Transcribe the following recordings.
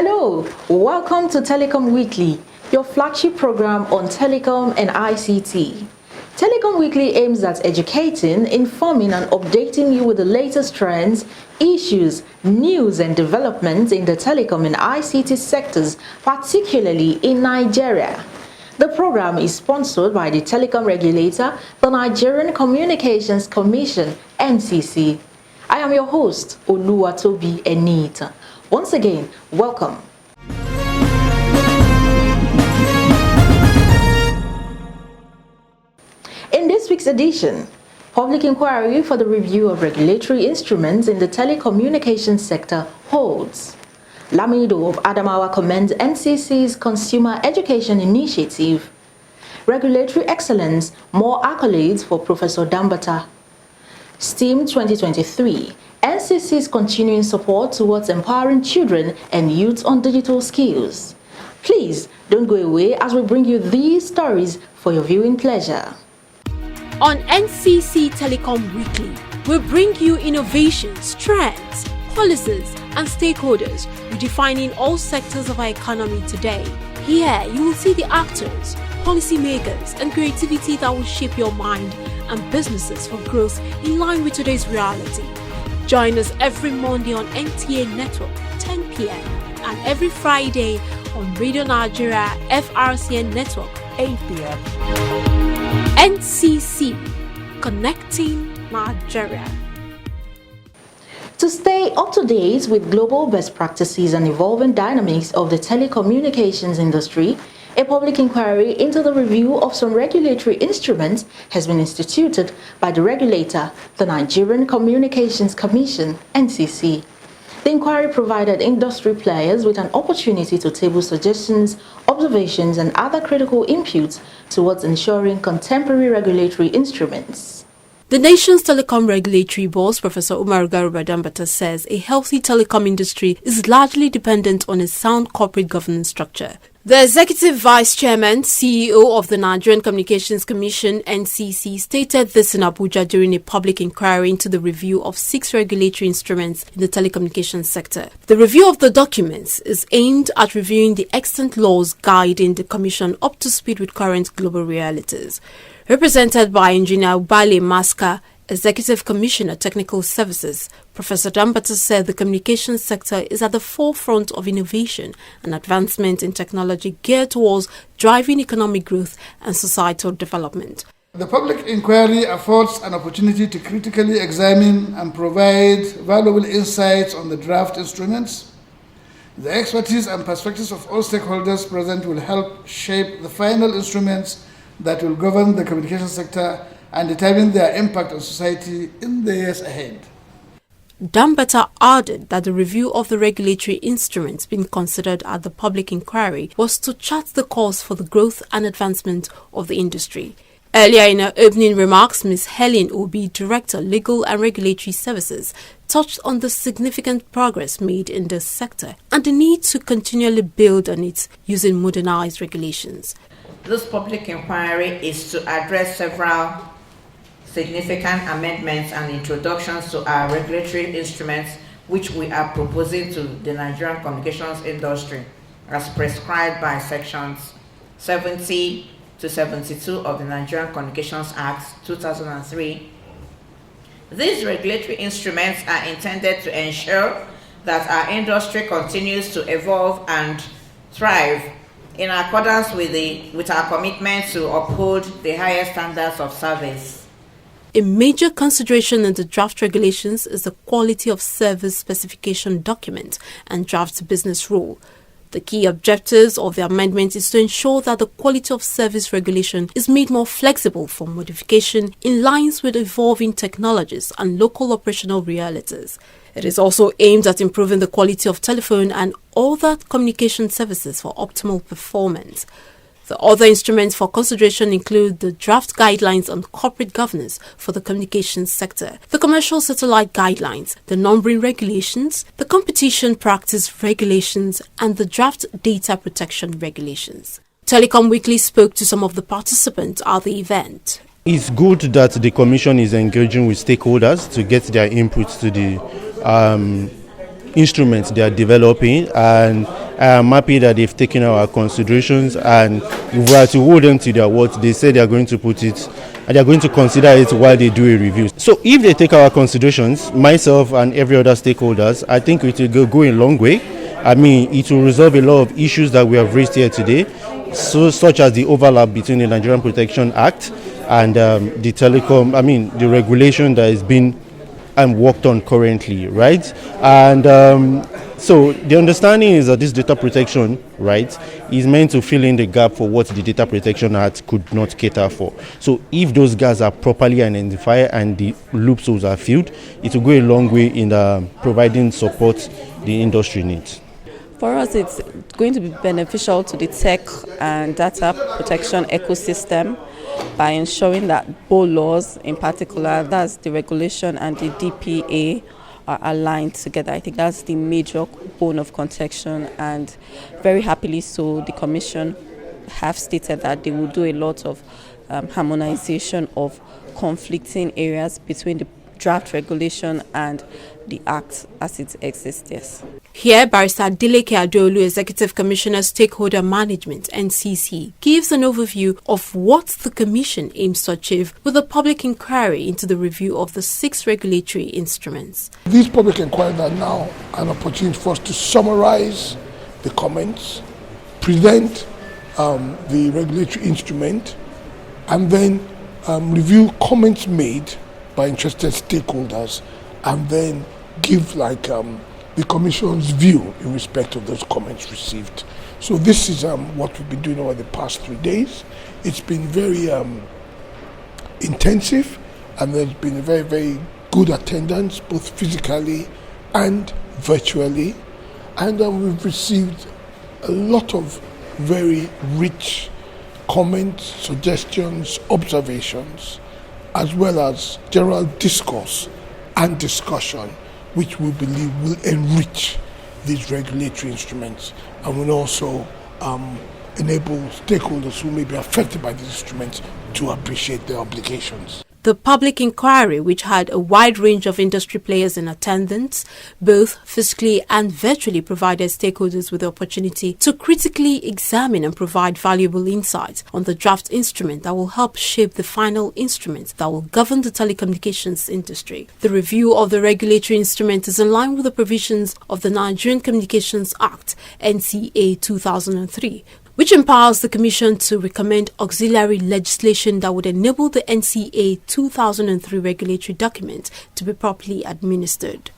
Hello, welcome to Telecom Weekly, your flagship program on telecom and ICT. Telecom Weekly aims at educating, informing and updating you with the latest trends, issues, news and developments in the telecom and ICT sectors, particularly in Nigeria. The program is sponsored by the telecom regulator, the Nigerian Communications Commission, NCC. I am your host, Oluwatobi Enita. Once again, welcome. In this week's edition, public inquiry for the review of regulatory instruments in the telecommunications sector holds. Lamido of Adamawa commends NCC's Consumer Education Initiative. Regulatory excellence, more accolades for Professor Dambata. STEAM 2023. NCC's continuing support towards empowering children and youth on digital skills. Please don't go away as we bring you these stories for your viewing pleasure. On NCC Telecom Weekly, we bring you innovations, trends, policies, and stakeholders redefining all sectors of our economy today. Here, you will see the actors, policymakers, and creativity that will shape your mind and businesses for growth in line with today's reality. Join us every Monday on NTA Network, 10 p.m. and every Friday on Radio Nigeria FRCN Network, 8 p.m. NCC, Connecting Nigeria. To stay up to date with global best practices and evolving dynamics of the telecommunications industry, a public inquiry into the review of some regulatory instruments has been instituted by the regulator, the Nigerian Communications Commission, NCC. The inquiry provided industry players with an opportunity to table suggestions, observations, and other critical inputs towards ensuring contemporary regulatory instruments. The nation's telecom regulatory boss, Professor Garuba Dambata, says a healthy telecom industry is largely dependent on a sound corporate governance structure. The Executive Vice Chairman, CEO of the Nigerian Communications Commission, NCC, stated this in Abuja during a public inquiry into the review of 6 regulatory instruments in the telecommunications sector. The review of the documents is aimed at reviewing the extant laws guiding the Commission up to speed with current global realities. Represented by Engineer Ubale Maska, Executive Commissioner Technical Services, Professor Dambata said the communications sector is at the forefront of innovation and advancement in technology geared towards driving economic growth and societal development. The public inquiry affords an opportunity to critically examine and provide valuable insights on the draft instruments. The expertise and perspectives of all stakeholders present will help shape the final instruments that will govern the communications sector and determine their impact on society in the years ahead. Dambata added that the review of the regulatory instruments being considered at the public inquiry was to chart the course for the growth and advancement of the industry. Earlier in her opening remarks, Ms. Helen Obi, Director, Legal and Regulatory Services, touched on the significant progress made in this sector and the need to continually build on it using modernized regulations. This public inquiry is to address several significant amendments and introductions to our regulatory instruments which we are proposing to the Nigerian communications industry as prescribed by sections 70 to 72 of the Nigerian Communications Act 2003. These regulatory instruments are intended to ensure that our industry continues to evolve and thrive in accordance with our commitment to uphold the highest standards of service. A major consideration in the draft regulations is the quality of service specification document and draft business rule. The key objectives of the amendment is to ensure that the quality of service regulation is made more flexible for modification in lines with evolving technologies and local operational realities. It is also aimed at improving the quality of telephone and other communication services for optimal performance. The other instruments for consideration include the draft guidelines on corporate governance for the communications sector, the commercial satellite guidelines, the numbering regulations, the competition practice regulations, and the draft data protection regulations. Telecom Weekly spoke to some of the participants at the event. It's good that the Commission is engaging with stakeholders to get their inputs to the instruments they are developing, and I'm happy that they've taken our considerations, and if we are to hold them to their word, they said they are going to put it, and they are going to consider it while they do a review. So if they take our considerations, myself and every other stakeholders, I think it will go a long way. I mean, it will resolve a lot of issues that we have raised here today, such as the overlap between the Nigerian Protection Act and the telecom, the regulation that is being worked on currently, right? And so the understanding is that this data protection, right, is meant to fill in the gap for what the Data Protection Act could not cater for. So if those gaps are properly identified and the loopholes are filled, it will go a long way in providing support the industry needs. For us, it's going to be beneficial to the tech and data protection ecosystem by ensuring that both laws, in particular, that's the regulation and the DPA, are aligned together. I think that's the major bone of contention, and very happily so, the Commission have stated that they will do a lot of harmonization of conflicting areas between the draft regulation and the Act as it exists, yes. Here, Barrister Adeleke Adeolu, Executive Commissioner Stakeholder Management, NCC, gives an overview of what the Commission aims to achieve with a public inquiry into the review of the 6 regulatory instruments. These public inquiries are now an opportunity for us to summarize the comments, present the regulatory instrument, and then review comments made by interested stakeholders, and then give the Commission's view in respect of those comments received. So this is what we've been doing over the past 3 days. It's been very intensive, and there's been a very, very good attendance, both physically and virtually. And we've received a lot of very rich comments, suggestions, observations, as well as general discourse and discussion, which we believe will enrich these regulatory instruments and will also enable stakeholders who may be affected by these instruments to appreciate their obligations. The public inquiry, which had a wide range of industry players in attendance, both physically and virtually, provided stakeholders with the opportunity to critically examine and provide valuable insights on the draft instrument that will help shape the final instrument that will govern the telecommunications industry. The review of the regulatory instrument is in line with the provisions of the Nigerian Communications Act, NCA 2003, which empowers the Commission to recommend auxiliary legislation that would enable the NCA 2003 regulatory document to be properly administered.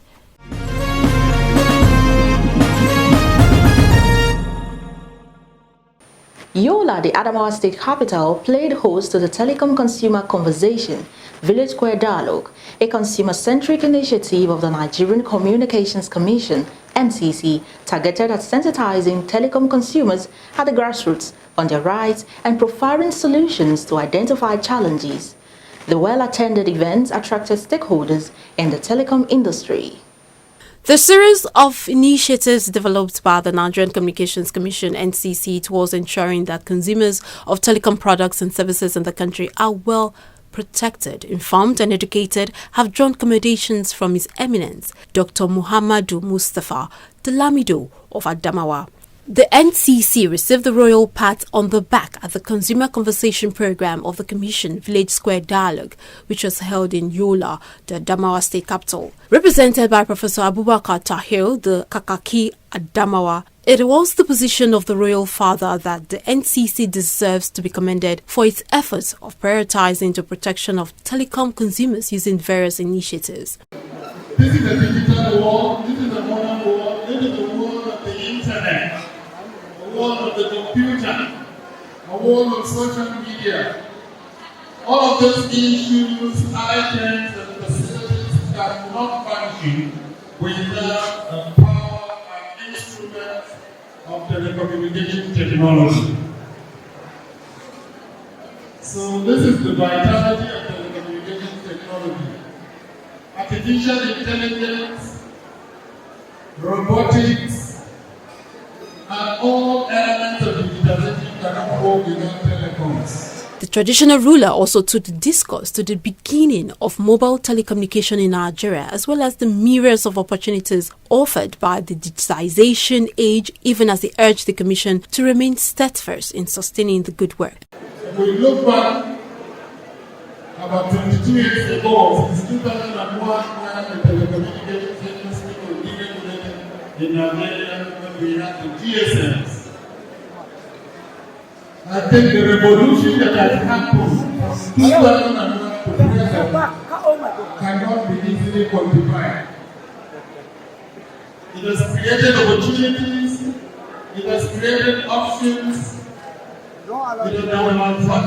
Yola, the Adamawa State capital, played host to the Telecom Consumer Conversation Village Square Dialogue, a consumer-centric initiative of the Nigerian Communications Commission, NCC, targeted at sensitizing telecom consumers at the grassroots on their rights and profiling solutions to identify challenges. The well-attended event attracted stakeholders in the telecom industry. The series of initiatives developed by the Nigerian Communications Commission, NCC, towards ensuring that consumers of telecom products and services in the country are well protected, informed and educated have drawn commendations from His Eminence, Dr. Muhammadu Mustafa, the Lamido of Adamawa. The NCC received the royal pat on the back at the Consumer Conversation Program of the Commission Village Square Dialogue, which was held in Yola, the Adamawa State capital. Represented by Professor Abubakar Tahir, the Kakaki Adamawa, it was the position of the royal father that the NCC deserves to be commended for its efforts of prioritizing the protection of telecom consumers using various initiatives. This is a digital world, this is a modern world, this is the world of the internet, a world of the computer, a world of social media. All of those issues, items, and facilities cannot function without a power and instrument of telecommunication technology. So this is the vitality of telecommunication technology. Artificial intelligence, robotics, and all elements of digitalization cannot go without telecoms. The traditional ruler also took the discourse to the beginning of mobile telecommunication in Nigeria, as well as the myriads of opportunities offered by the digitization age, even as he urged the Commission to remain steadfast in sustaining the good work. If we look back about 22 years ago, since 2001, when the telecommunications industry was deregulated in Nigeria, when we had the GSMs, I think the revolution that has happened from 2001 to present cannot be easily quantified. It has created opportunities, it has created options, it has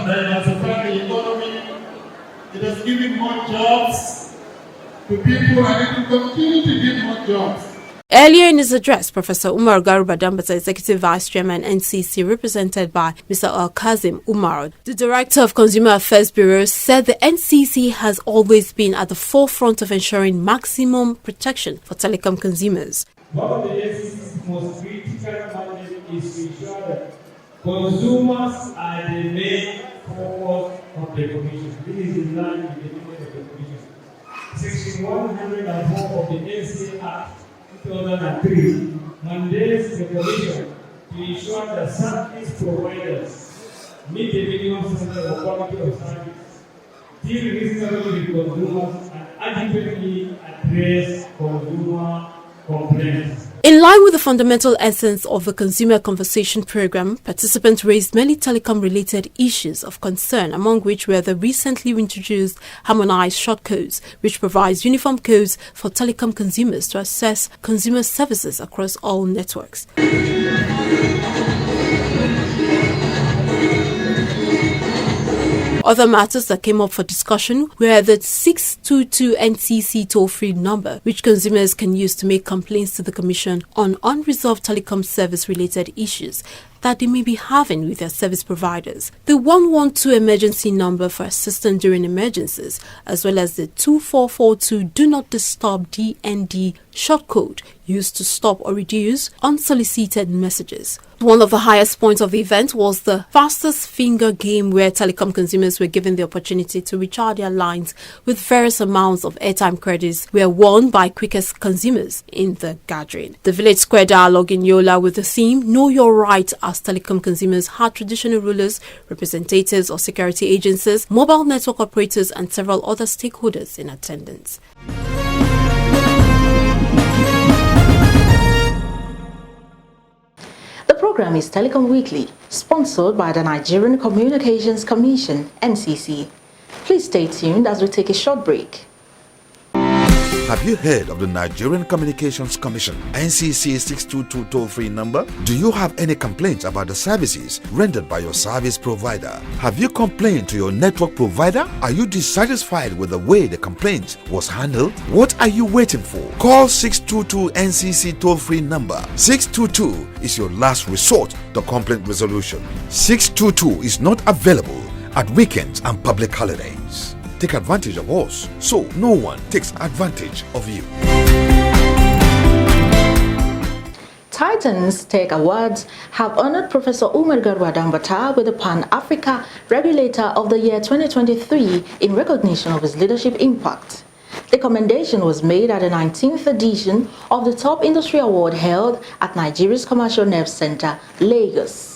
diversified the economy, it has given more jobs to people, and it will continue to give more jobs. Earlier in his address, Professor Umar Garuba Dambata, Executive Vice Chairman NCC, represented by Mr. Al-Kazim Umar, the Director of Consumer Affairs Bureau, said the NCC has always been at the forefront of ensuring maximum protection for telecom consumers. One of the NCC's most critical mandate is to ensure that consumers are the main focus of the Commission. This is in line with the limit of the Commission. Section 104 of the NCC Act 2003 mandates the Commission to ensure that service providers meet the minimum standard of quality of service, deal reasonably with consumers, and adequately address consumer complaints. In line with the fundamental essence of the Consumer Conversation Program, participants raised many telecom-related issues of concern, among which were the recently introduced harmonized short codes, which provides uniform codes for telecom consumers to access consumer services across all networks. Other matters that came up for discussion were the 622 NCC toll-free number, which consumers can use to make complaints to the Commission on unresolved telecom service-related issues that they may be having with their service providers, the 112 emergency number for assistance during emergencies, as well as the 2442 Do Not Disturb DND short code used to stop or reduce unsolicited messages. One of the highest points of the event was the fastest finger game, where telecom consumers were given the opportunity to recharge their lines with various amounts of airtime credits were won by quickest consumers in the gathering. The Village Square Dialogue in Yola with the theme Know Your Right, as telecom consumers had traditional rulers, representatives of security agencies, mobile network operators and several other stakeholders in attendance. The program is Telecom Weekly, sponsored by the Nigerian Communications Commission, NCC. Please stay tuned as we take a short break. Have you heard of the Nigerian Communications Commission, NCC 622 toll-free number? Do you have any complaints about the services rendered by your service provider? Have you complained to your network provider? Are you dissatisfied with the way the complaint was handled? What are you waiting for? Call 622 NCC toll-free number. 622 is your last resort to complaint resolution. 622 is not available at weekends and public holidays. Take advantage of us so no one takes advantage of you. Titans Tech Awards have honored Professor Umar Garuba Dambata with the Pan-Africa Regulator of the Year 2023 in recognition of his leadership impact. The commendation was made at the 19th edition of the Top Industry Award held at Nigeria's Commercial Nerve Center, Lagos.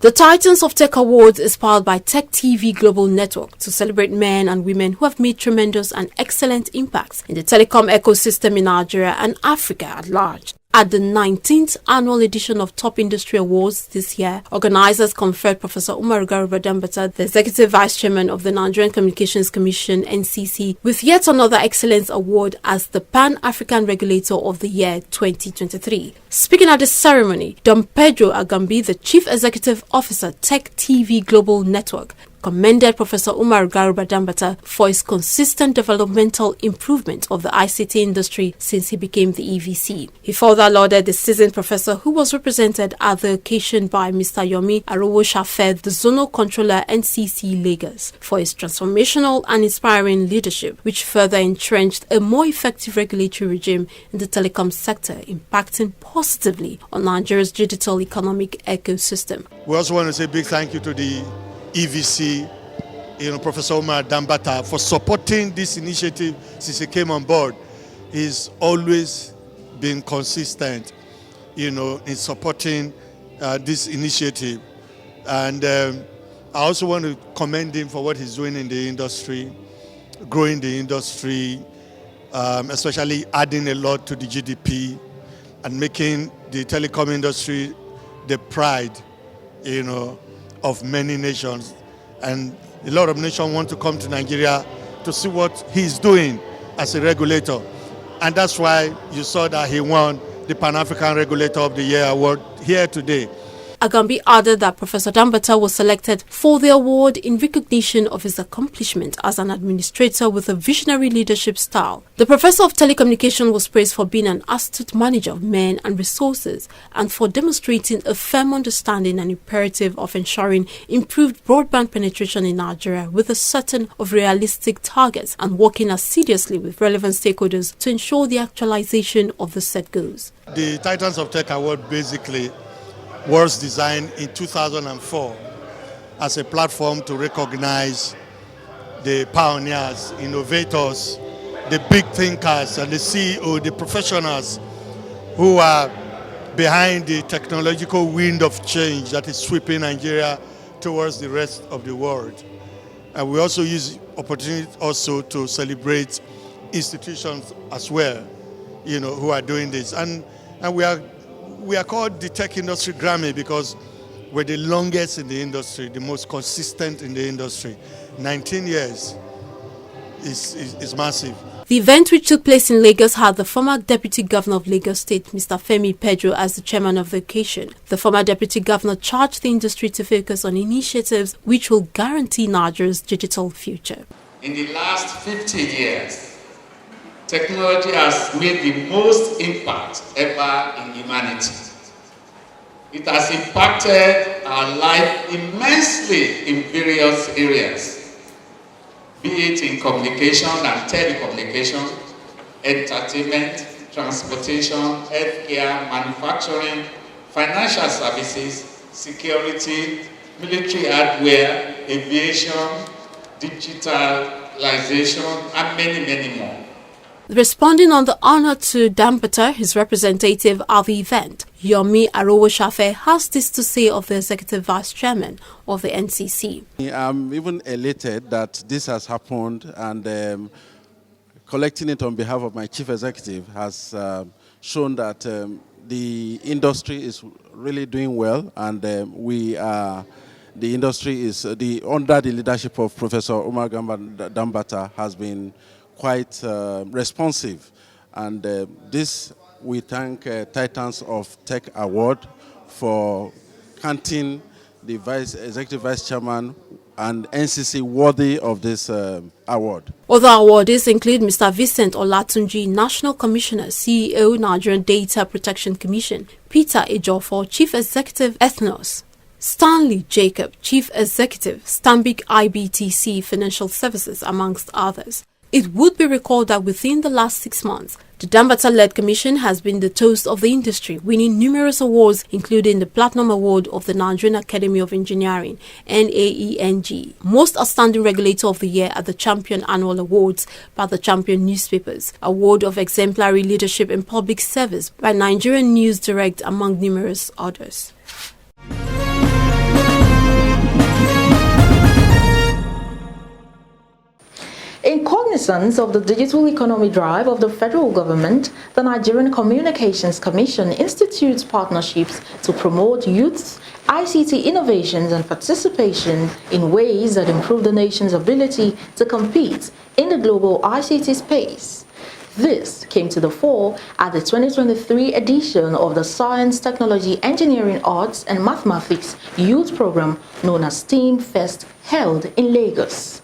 The Titans of Tech Awards is powered by Tech TV Global Network to celebrate men and women who have made tremendous and excellent impacts in the telecom ecosystem in Nigeria and Africa at large. At the 19th annual edition of Top Industry Awards this year, organizers conferred Professor Umar Garuba Dambata, the Executive Vice Chairman of the Nigerian Communications Commission, NCC, with yet another Excellence Award as the Pan-African Regulator of the Year 2023. Speaking at the ceremony, Don Pedro Agambi, the Chief Executive Officer, Tech TV Global Network, commended Professor Umar Garuba Dambata for his consistent developmental improvement of the ICT industry since he became the EVC. He further lauded the seasoned professor, who was represented at the occasion by Mr. Yomi Arowo-Shafe, the Zonal Controller NCC Lagos, for his transformational and inspiring leadership, which further entrenched a more effective regulatory regime in the telecom sector, impacting positively on Nigeria's digital economic ecosystem. We also want to say a big thank you to the EVC Professor Omar Dambata, for supporting this initiative since he came on board. He's always been consistent, in supporting this initiative. And I also want to commend him for what he's doing in the industry, growing the industry, especially adding a lot to the GDP and making the telecom industry the pride, of many nations. And a lot of nations want to come to Nigeria to see what he's doing as a regulator. And that's why you saw that he won the Pan-African Regulator of the Year award here today. Agambi added that Professor Dambata was selected for the award in recognition of his accomplishment as an administrator with a visionary leadership style. The Professor of Telecommunication was praised for being an astute manager of men and resources and for demonstrating a firm understanding and imperative of ensuring improved broadband penetration in Nigeria with a certain of realistic targets and working assiduously with relevant stakeholders to ensure the actualization of the set goals. The Titans of Tech Award basically was designed in 2004 as a platform to recognize the pioneers, innovators, the big thinkers and the CEO, the professionals who are behind the technological wind of change that is sweeping Nigeria towards the rest of the world. And we also use the opportunity also to celebrate institutions as well, who are doing this. And we are called the Tech Industry Grammy because we're the longest in the industry, the most consistent in the industry. 19 years is massive. The event, which took place in Lagos, had the former Deputy Governor of Lagos State, Mr. Femi Pedro, as the chairman of the occasion. The former Deputy Governor charged the industry to focus on initiatives which will guarantee Nigeria's digital future. In the last 50 years, technology has made the most impact ever in humanity. It has impacted our life immensely in various areas, be it in communication and telecommunication, entertainment, transportation, healthcare, manufacturing, financial services, security, military hardware, aviation, digitalization, and many, many more. Responding on the honor to Dambata, his representative at the event, Yomi Arowoshafe, has this to say of the Executive Vice Chairman of the NCC. I'm even elated that this has happened, and collecting it on behalf of my Chief Executive has shown that the industry is really doing well, and the industry is, under the leadership of Professor Omar Dambata, has been quite responsive, and this we thank Titans of Tech Award for counting the Executive Vice Chairman and NCC worthy of this award. Other awardees include Mr. Vincent Olatunji, National Commissioner, CEO, Nigerian Data Protection Commission, Peter Ejiofor, Chief Executive, Ethnos, Stanley Jacob, Chief Executive, Stanbic IBTC Financial Services, amongst others. It would be recalled that within the last 6 months, the Dambata-led commission has been the toast of the industry, winning numerous awards, including the Platinum Award of the Nigerian Academy of Engineering, NAENG, Most Outstanding Regulator of the Year at the Champion Annual Awards by the Champion Newspapers, Award of Exemplary Leadership in Public Service by Nigerian News Direct, among numerous others. In cognizance of the digital economy drive of the federal government, the Nigerian Communications Commission institutes partnerships to promote youth's ICT innovations and participation in ways that improve the nation's ability to compete in the global ICT space. This came to the fore at the 2023 edition of the Science, Technology, Engineering, Arts and Mathematics Youth Program known as STEAM Fest, held in Lagos.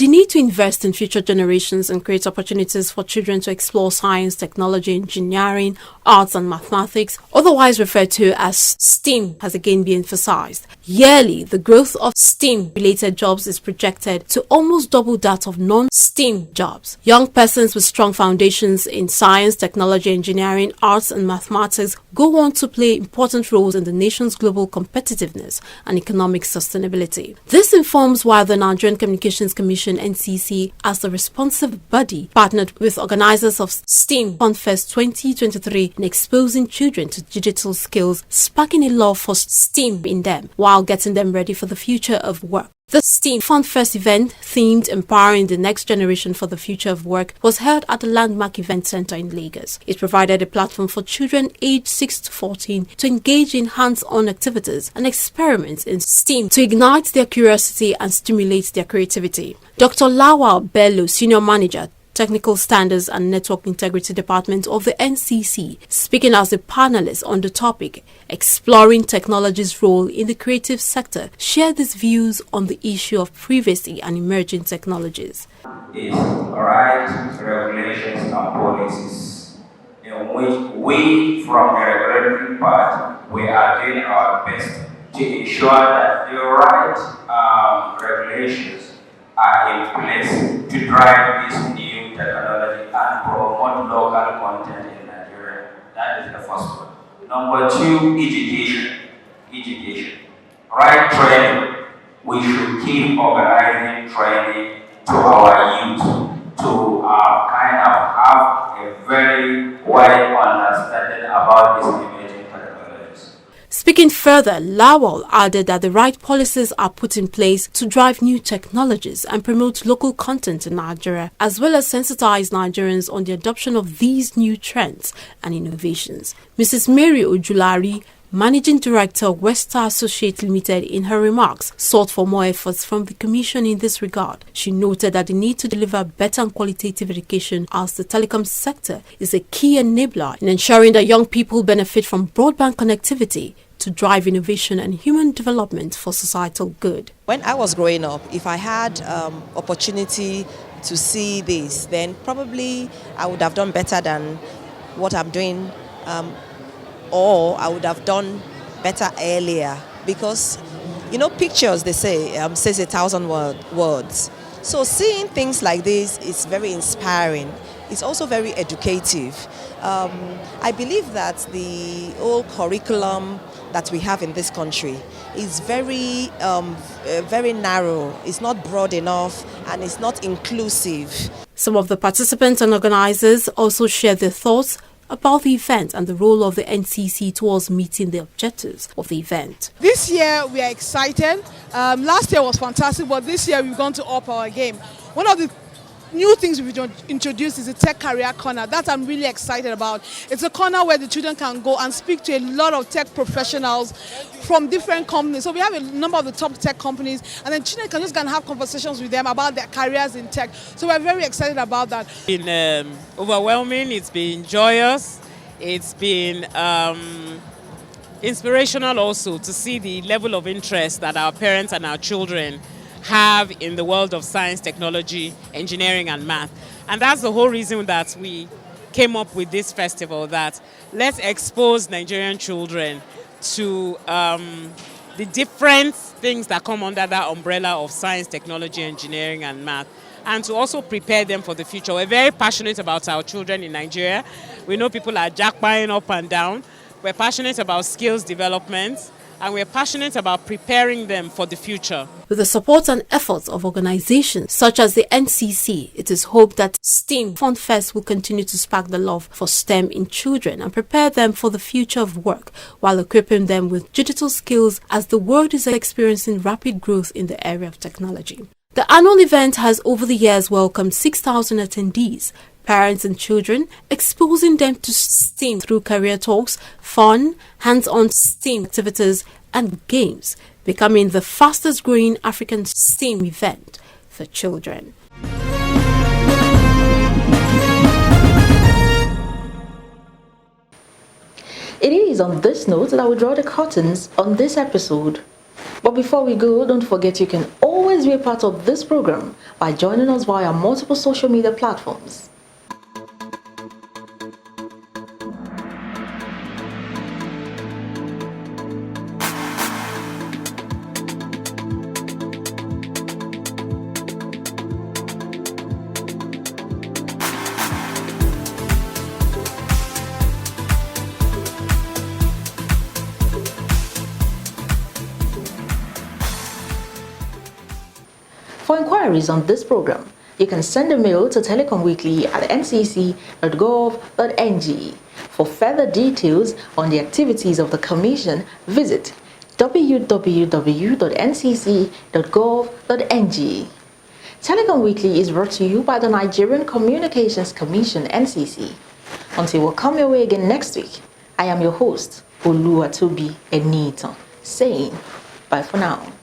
The need to invest in future generations and create opportunities for children to explore science, technology, engineering, arts and mathematics, otherwise referred to as STEAM, has again been emphasized. Yearly, the growth of STEAM-related jobs is projected to almost double that of non-STEAM jobs. Young persons with strong foundations in science, technology, engineering, arts and mathematics go on to play important roles in the nation's global competitiveness and economic sustainability. This informs why the Nigerian Communications Commission (NCC), as the responsive body, partnered with organizers of STEAM FunFest 2023 in exposing children to digital skills, sparking a love for STEAM in them while getting them ready for the future of work. The STEAM FunFest event, themed Empowering the Next Generation for the Future of Work, was held at the Landmark Event Center in Lagos. It provided a platform for children aged 6 to 14 to engage in hands-on activities and experiments in STEAM to ignite their curiosity and stimulate their creativity. Dr. Lawal Bello, Senior Manager, Technical Standards and Network Integrity Department of the NCC, speaking as a panelist on the topic, exploring technology's role in the creative sector, shared his views on the issue of privacy and emerging technologies. Is right regulations and policies in which we from the regulatory part, we are doing our best to ensure that the right regulations are in place to drive this new technology and promote local content in Nigeria. That is the first one. Number two, education. Education. Right training. We should keep organizing training to our youth to kind of have a very wide understanding about these emerging technologies. Speaking further, Lawal added that the right policies are put in place to drive new technologies and promote local content in Nigeria, as well as sensitize Nigerians on the adoption of these new trends and innovations. Mrs. Mary Ojulari, Managing Director of West Star Associates Limited, in her remarks, sought for more efforts from the Commission in this regard. She noted that the need to deliver better and qualitative education as the telecom sector is a key enabler in ensuring that young people benefit from broadband connectivity to drive innovation and human development for societal good. When I was growing up, if I had opportunity to see this, then probably I would have done better than what I'm doing, or I would have done better earlier, because, you know, pictures, they say, says 1,000 words. So seeing things like this is very inspiring. It's also very educative. I believe that the whole curriculum that we have in this country is very narrow. It's not broad enough and it's not inclusive. Some of the participants and organizers also shared their thoughts about the event and the role of the NCC towards meeting the objectives of the event. This year we are excited. Last year was fantastic, but this year we've gone to up our game. One of the new things we've introduced is a Tech Career Corner. That I'm really excited about. It's a corner where the children can go and speak to a lot of tech professionals from different companies. So we have a number of the top tech companies, and then children can just go and have conversations with them about their careers in tech. So we're very excited about that. It's been overwhelming, it's been joyous, it's been inspirational also to see the level of interest that our parents and our children have in the world of science, technology, engineering and math. And that's the whole reason that we came up with this festival, that let's expose Nigerian children to the different things that come under that umbrella of science, technology, engineering and math, and to also prepare them for the future. We're very passionate about our children in Nigeria. We know people are jackpotting up and down. We're passionate about skills development, and we're passionate about preparing them for the future. With the support and efforts of organizations such as the NCC, it is hoped that STEAM FunFest will continue to spark the love for STEM in children and prepare them for the future of work while equipping them with digital skills as the world is experiencing rapid growth in the area of technology. The annual event has over the years welcomed 6,000 attendees, parents and children, exposing them to STEAM through career talks, fun, hands-on STEAM activities and games, becoming the fastest growing African STEAM event for children. It is on this note that I will draw the curtains on this episode. But before we go, don't forget you can always be a part of this program by joining us via multiple social media platforms. For inquiries on this program, you can send a mail to telecomweekly@ncc.gov.ng. For further details on the activities of the Commission, visit www.ncc.gov.ng. Telecom Weekly is brought to you by the Nigerian Communications Commission, NCC. Until we'll come your way again next week, I am your host, Oluwatobi Enita, saying bye for now.